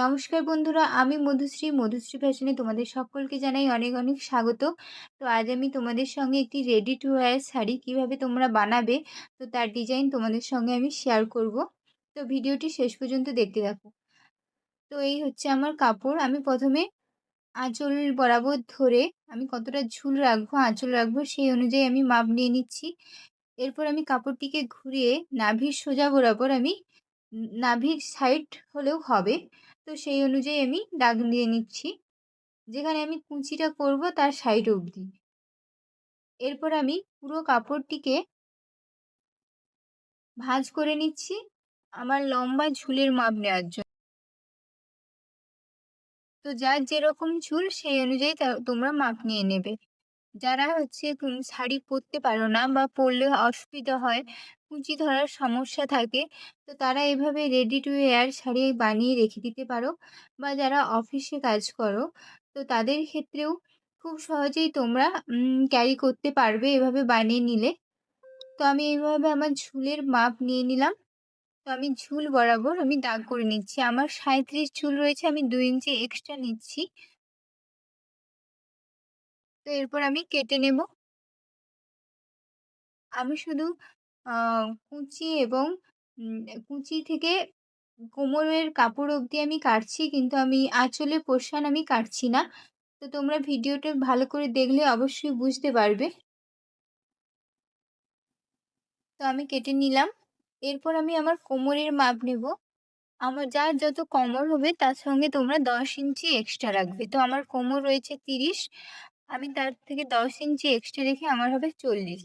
নমস্কার বন্ধুরা, আমি মধুশ্রী ফ্যাশনে তোমাদের সকলকে জানাই অনেক অনেক স্বাগত। তো আজ আমি তোমাদের সঙ্গে একটি রেডি টু ওয়্যার শাড়ি কিভাবে তোমরা বানাবে, তো তার ডিজাইন তোমাদের সঙ্গে আমি শেয়ার করব। তো ভিডিওটি শেষ পর্যন্ত দেখতে থাকো। তো এই হচ্ছে আমার কাপড়। আমি প্রথমে আঁচল বরাবর ধরে আমি কতটা ঝুল রাখবো, আঁচল রাখবো, সেই অনুযায়ী আমি মাপ নিয়ে নিচ্ছি। এরপর আমি কাপড়টিকে ঘুরিয়ে নাভির সোজা বরাবর আমি নাভির সাইড হলেও হবে, তো সেই অনুযায়ী আমি দাগ দিয়ে নিচ্ছি, যেখানে আমি কুঁচিটা করব তার সাইড অবধি। এরপর আমি পুরো কাপড়টিকে ভাঁজ করে নিচ্ছি আমার লম্বা ঝুলের মাপ নেওয়ার জন্য। তো যার যেরকম ঝুল সেই অনুযায়ী তোমরা মাপ নিয়ে নেবে। যারা হচ্ছে শাড়ি পরতে পারো না বা পরলে অসুবিধা হয়, কুঁচি ধরার সমস্যা থাকে, তো তারা এভাবে রেডি টু ওয়্যার শাড়ি বানিয়ে রেখে দিতে পারো। বা যারা অফিসে কাজ করো, তো তাদের ক্ষেত্রেও খুব সহজেই তোমরা ক্যারি করতে পারবে এভাবে বানিয়ে নিলে। তো আমি এইভাবে আমার ঝুলের মাপ নিয়ে নিলাম। তো আমি ঝুল বরাবর আমি দাগ করে নিচ্ছি। আমার 37 ঝুল রয়েছে, আমি 2 ইঞ্চি এক্সট্রা নিচ্ছি। তো এরপর আমি কেটে নেব। আমি শুধু আ কুঁচি এবং উম কুঁচি থেকে কোমরের কাপড় অবধি আমি কাটছি, কিন্তু আমি আঁচলের পোরশান আমি কাটছি না। তো তোমরা ভিডিওটা ভালো করে দেখলে অবশ্যই বুঝতে পারবে। তো আমি কেটে নিলাম। এরপর আমি আমার কোমরের মাপ নেব। আমার যার যত কোমর হবে তার সঙ্গে তোমরা 10 ইঞ্চি এক্সট্রা রাখবে। তো আমার কোমর রয়েছে 30, আমি তার থেকে 10 ইঞ্চি এক্সট্রা রেখে আমার হবে 40।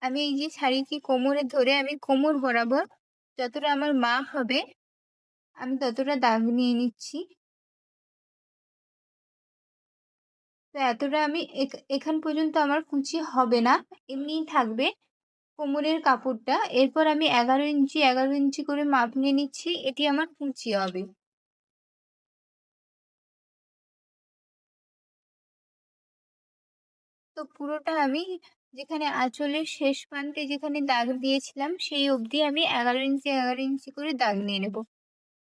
আমি এই যে শাড়িটি কোমরে ধরে আমি কোমর বরাবর যতটা আমার মাপ হবে আমি ততটা দাগ নিয়ে নিচ্ছি। তো এতটা আমি এখান পর্যন্ত আমার কুঁচি হবে না, এমনিই থাকবে কোমরের কাপড়টা। এরপর আমি 11 ইঞ্চি করে মাপ নিয়ে নিচ্ছি, এটি আমার কুঁচি হবে। তো পুরোটা আমি যেখানে আঁচলের শেষ প্রান্তে যেখানে দাগ দিয়েছিলাম সেই অবধি আমি 11 ইঞ্চি করে দাগ নিয়ে নেব।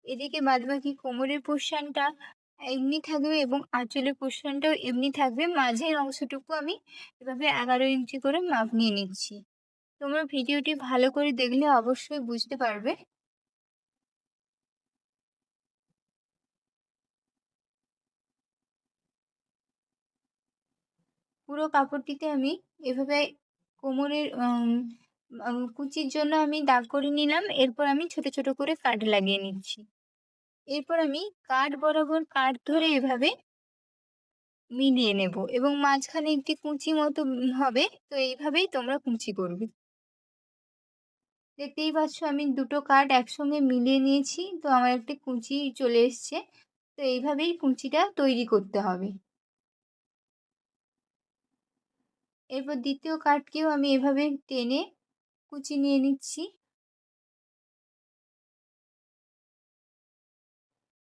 এদিকে বাদবাকি কোমরের পোরশনটা এমনি থাকবে এবং আঁচলের পোরশনটাও এমনি থাকবে। মাঝের অংশটুকু আমি এভাবে 11 ইঞ্চি করে মাপ নিয়ে নিচ্ছি। তোমরা ভিডিওটি ভালো করে দেখলে অবশ্যই বুঝতে পারবে। পুরো কাপড়টিতে আমি এভাবে কোমরের কুচির জন্য আমি দাগ করে নিলাম। এরপর আমি ছোট ছোট করে কাট লাগিয়ে নিচ্ছি। এরপর আমি কাঠ বরাবর কাঠ ধরে এভাবে মিলিয়ে নেব এবং মাঝখানে একটি কুঁচি মতো হবে। তো এইভাবেই তোমরা কুঁচি করবে। দেখতেই পাচ্ছ আমি দুটো কাঠ একসঙ্গে মিলিয়ে নিয়েছি, তো আমার একটি কুঁচি চলে এসছে। তো এইভাবেই কুঁচিটা তৈরি করতে হবে। এরপর দ্বিতীয় কাঠকেও আমি এভাবে টেনে কুচি নিয়ে নিচ্ছি।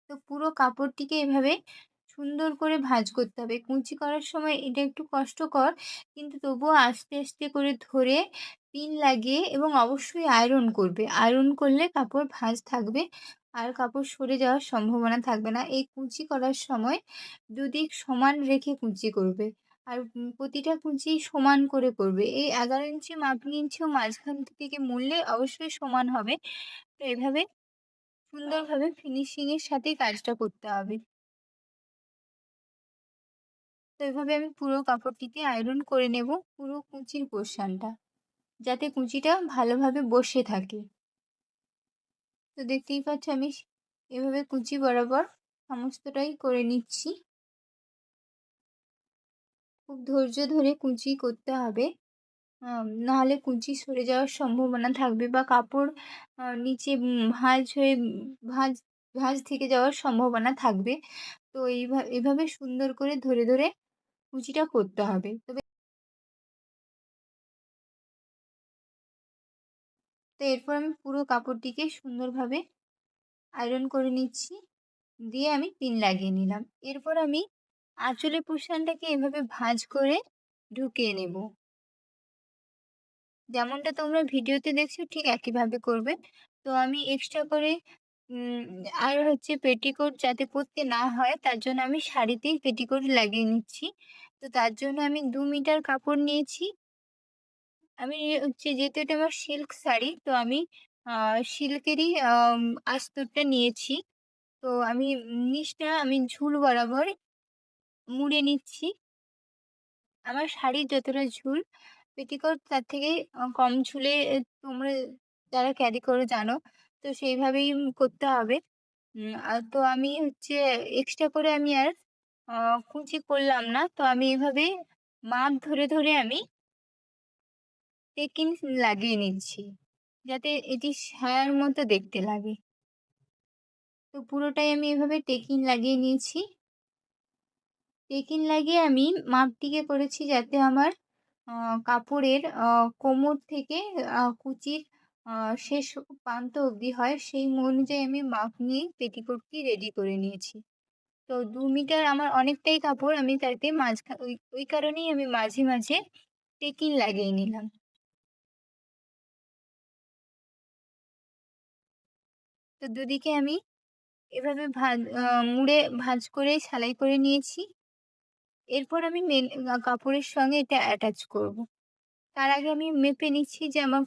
তো পুরো কাপড়টিকে এভাবে সুন্দর করে ভাঁজ করতে হবে। কুঁচি করার সময় এটা একটু কষ্টকর, কিন্তু তবুও আস্তে আস্তে করে ধরে পিন লাগিয়ে এবং অবশ্যই আয়রন করবে। আয়রন করলে কাপড় ভাঁজ থাকবে আর কাপড় সরে যাওয়ার সম্ভাবনা থাকবে না। এই কুঁচি করার সময় দুদিক সমান রেখে কুঁচি করবে। আর প্রতিটা কুঁচি সমান করে করবে। এই 11 ইঞ্চি মাপ নিয়েছেও মাঝখান থেকে মুড়লে অবশ্যই সমান হবে। তো এভাবে সুন্দরভাবে ফিনিশিং এর সাথে কাজটা করতে হবে। তো এভাবে আমি পুরো কাপড়টিতে আয়রন করে নেব, পুরো কুঁচির পোরশনটা, যাতে কুঁচিটা ভালোভাবে বসে থাকে। তো দেখতেই পাচ্ছ আমি এভাবে কুঁচি বরাবর সমস্তটাই করে নিচ্ছি। খুব ধৈর্য ধরে কুঁচি করতে হবে। নাহলে কুঁচি সরে যাওয়ার সম্ভাবনা থাকবে বা কাপড় নিচে ভাঁজ হয়ে ভাঁজ ভাঁজ থেকে যাওয়ার সম্ভাবনা থাকবে। তো এভাবে সুন্দর করে ধরে ধরে কুচিটা করতে হবে। তো এরপর আমি পুরো কাপড়টিকে সুন্দরভাবে আয়রন করে নিচ্ছি। দিয়ে আমি পিন লাগিয়ে নিলাম। এরপর আমি আঁচলের পোরশনটাকে এভাবে ভাঁজ করে ঢুকিয়ে নেব। যেমনটা তোমরা ভিডিওতে দেখছো ঠিক একইভাবে করবে। তো আমি এক্সট্রা করে উম আর হচ্ছে পেটিকোট যাতে করতে না হয় তার জন্য আমি শাড়িতেই পেটিকোট লাগিয়ে নিচ্ছি। তো তার জন্য আমি ২ মিটার কাপড় নিয়েছি। আমি হচ্ছে যেহেতু এটা আমার সিল্ক শাড়ি তো আমি সিল্কেরই আস্তরটা নিয়েছি। তো আমি নিচটা আমি ঝুল বরাবর মুড়ে নিচ্ছি। আমার শাড়ির যতটা ঝুল পেটিকোট তার থেকে কম ঝুলে তোমরা যারা ক্যারি করো জানো। তো সেইভাবেই করতে হবে। তো আমি হচ্ছে এক্সট্রা করে আমি আর আ কুচি করলাম না। তো আমি এভাবে মাপ ধরে আমি টেকিন লাগিয়ে নিচ্ছি। যাতে এটি সায়ার মতো দেখতে লাগে। তো পুরোটাই আমি এভাবে টেকিন লাগিয়ে নিয়েছি। টেকিন লাগিয়ে আমি মাপটিকে করেছি যাতে আমার আ কাপড়ের কোমর থেকে কুচির আ শেষ প্রান্ত অবধি হয় সেই অনুযায়ী আমি মাপ নিয়ে পেটিকোটটি রেডি করে নিয়েছি। তো ২ মিটার আমার অনেকটাই কাপড় আমি তাতে ওই কারণেই আমি মাঝে টেকিন লাগিয়ে নিলাম। তো দুদিকে আমি এভাবে মুড়ে ভাঁজ করে সেলাই করে নিয়েছি। এরপর আমি কাপড়ের সঙ্গে এটা অ্যাটাচ করব। তার আগে আমি মেপে নিচ্ছি যে আমার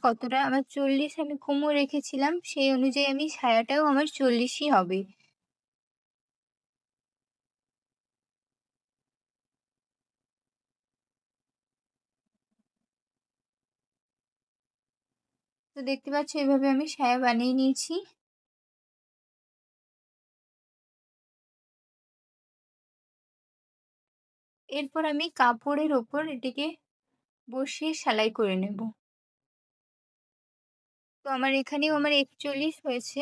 ৪০ আমি কোমর রেখেছিলাম, সেই অনুযায়ী আমি সায়াটাও আমার ৪০ই হবে। তো দেখতে পাচ্ছ এভাবে আমি সায়া বানিয়ে নিয়েছি। এরপর আমি কাপড়ের ওপর এটিকে বসিয়ে সেলাই করে নেব। তো আমার এখানেও আমার ৪১ হয়েছে।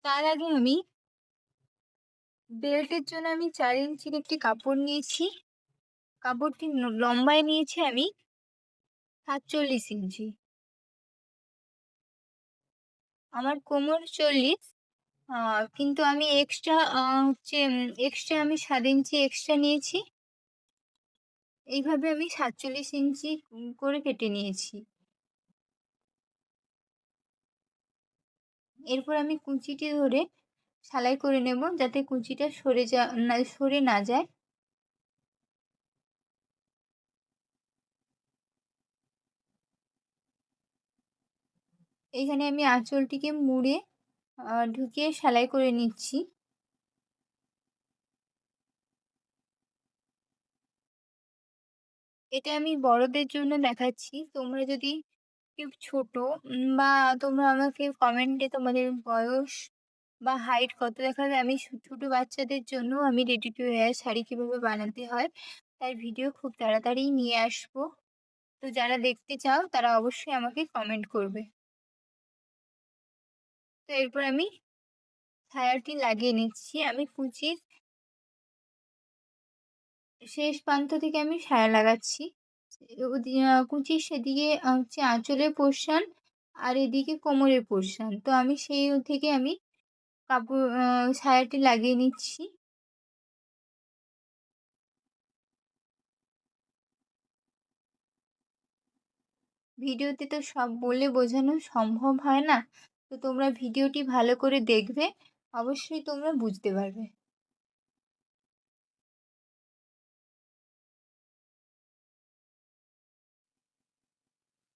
তার আগে আমি বেল্টের জন্য আমি ৪ ইঞ্চির একটি কাপড় নিয়েছি। কাপড়টি লম্বায় নিয়েছি আমি ৪৭ ইঞ্চি। আমার কোমর ৪০। আ কিন্তু আমি এক্সট্রা আমি ৭ ইঞ্চি এক্সট্রা নিয়েছি। এইভাবে আমি ৪৭ ইঞ্চি করে কেটে নিয়েছি। এরপর আমি কুঁচিটি ধরে সেলাই করে নেব যাতে কুঁচিটা সরে না যায়। এখানে আমি আঁচলটিকে মুড়ে ঢুকিয়ে সেলাই করে নিচ্ছি। এটা আমি বড়দের জন্য দেখাচ্ছি। তোমরা যদি কেউ ছোট বা তোমরা আমাকে কমেন্টে তোমাদের বয়স বা হাইট কত দেখাবে আমি ছোট বাচ্চাদের জন্য আমি রেডি টু ওয়্যার শাড়ি কিভাবে বানাতে হয় তার ভিডিও খুব তাড়াতাড়িই নিয়ে আসবো। তো যারা দেখতে চাও তারা অবশ্যই আমাকে কমেন্ট করবে। তো এরপর আমি ছায়াটি লাগিয়ে নিচ্ছি। আমি কুচির শেষ প্রান্ত থেকে আমি সায়া লাগাচ্ছি। কুচির সেদিকে হচ্ছে আঁচলের পোরশন আর এদিকে কোমরের পোরশন। তো আমি সেই থেকে আমি সায়াটি লাগিয়ে নিচ্ছি। ভিডিওতে তো সব বলে বোঝানো সম্ভব হয় না। তো তোমরা ভিডিওটি ভালো করে দেখবে। অবশ্যই তোমরা বুঝতে পারবে।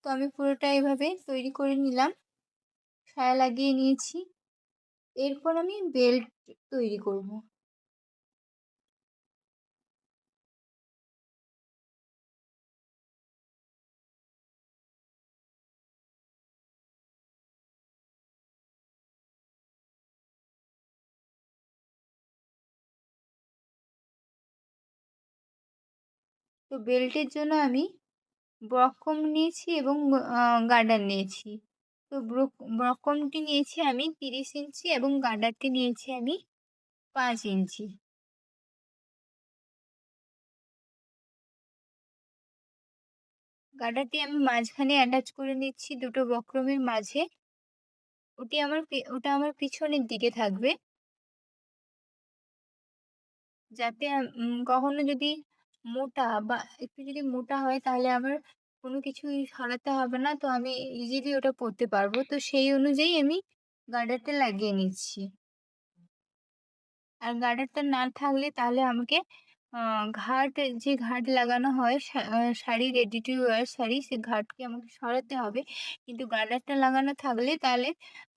তো আমি পুরোটা এভাবে তৈরি করে নিলাম। সায়া লাগিয়ে নিয়েছি। এরপর আমি বেল্ট তৈরি করব। তো বেল্টের জন্য আমি বক্রম নিয়েছি এবং গার্ডার নিয়েছি। তো বক্রমটি নিয়েছি আমি ৩০ ইঞ্চি এবং গার্ডারটি নিয়েছি আমি ৫ ইঞ্চি। গার্ডারটি আমি মাঝখানে অ্যাটাচ করে নিচ্ছি দুটো বক্রমের মাঝে। ওটা আমার পিছনের দিকে থাকবে। যাতে কখনো যদি মোটা বা একটু যদি মোটা হয় তাহলে আমার কোনো কিছুই সরাতে হবে না। তো আমি ইজিলি ওটা পরতে পারবো। তো সেই অনুযায়ী আমি গার্ডারটা লাগিয়ে নিচ্ছি। আর গার্ডারটা না থাকলে তাহলে আমাকে আ ঘাট যে ঘাট লাগানো হয় sari ready to wear sari, সে ঘাটকে আমাকে সরাতে হবে। কিন্তু গার্ডারটা লাগানো থাকলে তাহলে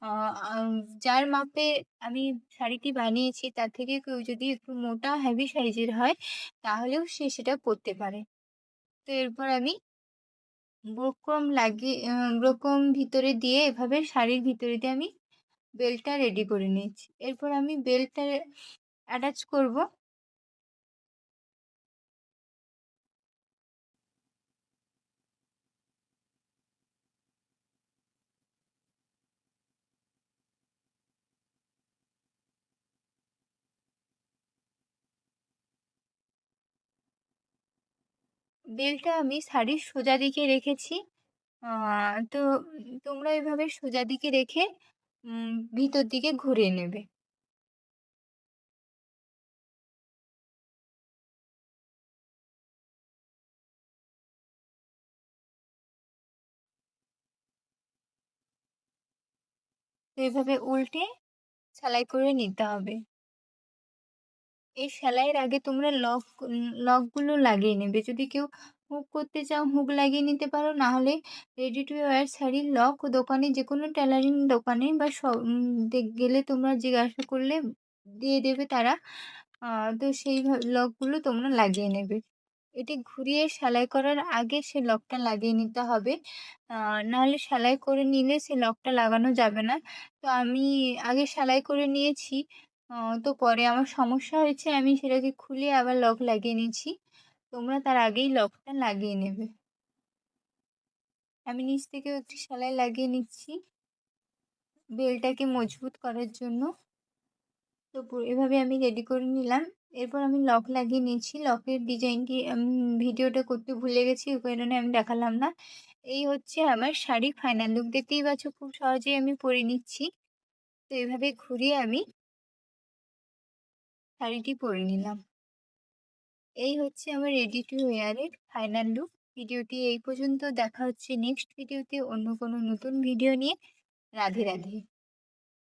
আ আম যার মাপে আমি শাড়িটি বানিয়েছি তার থেকে কেউ যদি একটু মোটা হেভি সাইজের হয় তাহলেও সে সেটা পরতে পারে। তো এরপর আমি ব্রোকম ভিতরে দিয়ে এভাবে শাড়ির ভিতরে দিয়ে আমি বেল্টটা রেডি করে নিয়েছি। এরপর আমি বেল্টটা অ্যাটাচ করব। বেল্টটা আমি শাড়ির সোজা দিকে রেখেছি। আ তো তোমরা এভাবে সোজা দিকে রেখে ভিতর দিকে ঘুরিয়ে নেবে। তো এভাবে উল্টে সেলাই করে নিতে হবে। এই সেলাইয়ের আগে তোমরা লকগুলো লাগিয়ে নেবে। যদি কেউ হুক করতে চাও হুক লাগিয়ে নিতে পারো। না হলে রেডি টু ওয়্যার শাড়ির লক দোকানে, যেকোনো টেলারিং দোকানে বা গেলে তোমরা জিজ্ঞাসা করলে দিয়ে দেবে তারা। আ তো সেই লকগুলো তোমরা লাগিয়ে নেবে। এটি ঘুরিয়ে সেলাই করার আগে সে লকটা লাগিয়ে নিতে হবে। আ নাহলে সেলাই করে নিলে সে লকটা লাগানো যাবে না। তো আমি আগে সেলাই করে নিয়েছি। আ তো পরে আমার সমস্যা হয়েছে, আমি সেটাকে খুলে আবার লক লাগিয়ে নিয়েছি। তোমরা তার আগেই লকটা লাগিয়ে নেবে। আমি নিচ থেকেও একটি সেলাই লাগিয়ে নিচ্ছি বেলটাকে মজবুত করার জন্য। তো এভাবে আমি রেডি করে নিলাম। এরপর আমি লক লাগিয়ে নিয়েছি। লকের ডিজাইনটি ভিডিওটা করতে ভুলে গেছি, ওই কারণে আমি দেখালাম না। এই হচ্ছে আমার শাড়ির ফাইনাল লুক। দেখতেই পাচ্ছ খুব সহজেই আমি পরে নিচ্ছি। তো এভাবে ঘুরিয়ে আমি শাড়িটি পরে নিলাম। এই হচ্ছে আমার রেডি টু ওয়্যার এর ফাইনাল লুক। ভিডিওটি এই পর্যন্ত। দেখা হচ্ছে নেক্সট ভিডিওতে অন্য কোনো নতুন ভিডিও নিয়ে। রাধে রাধে।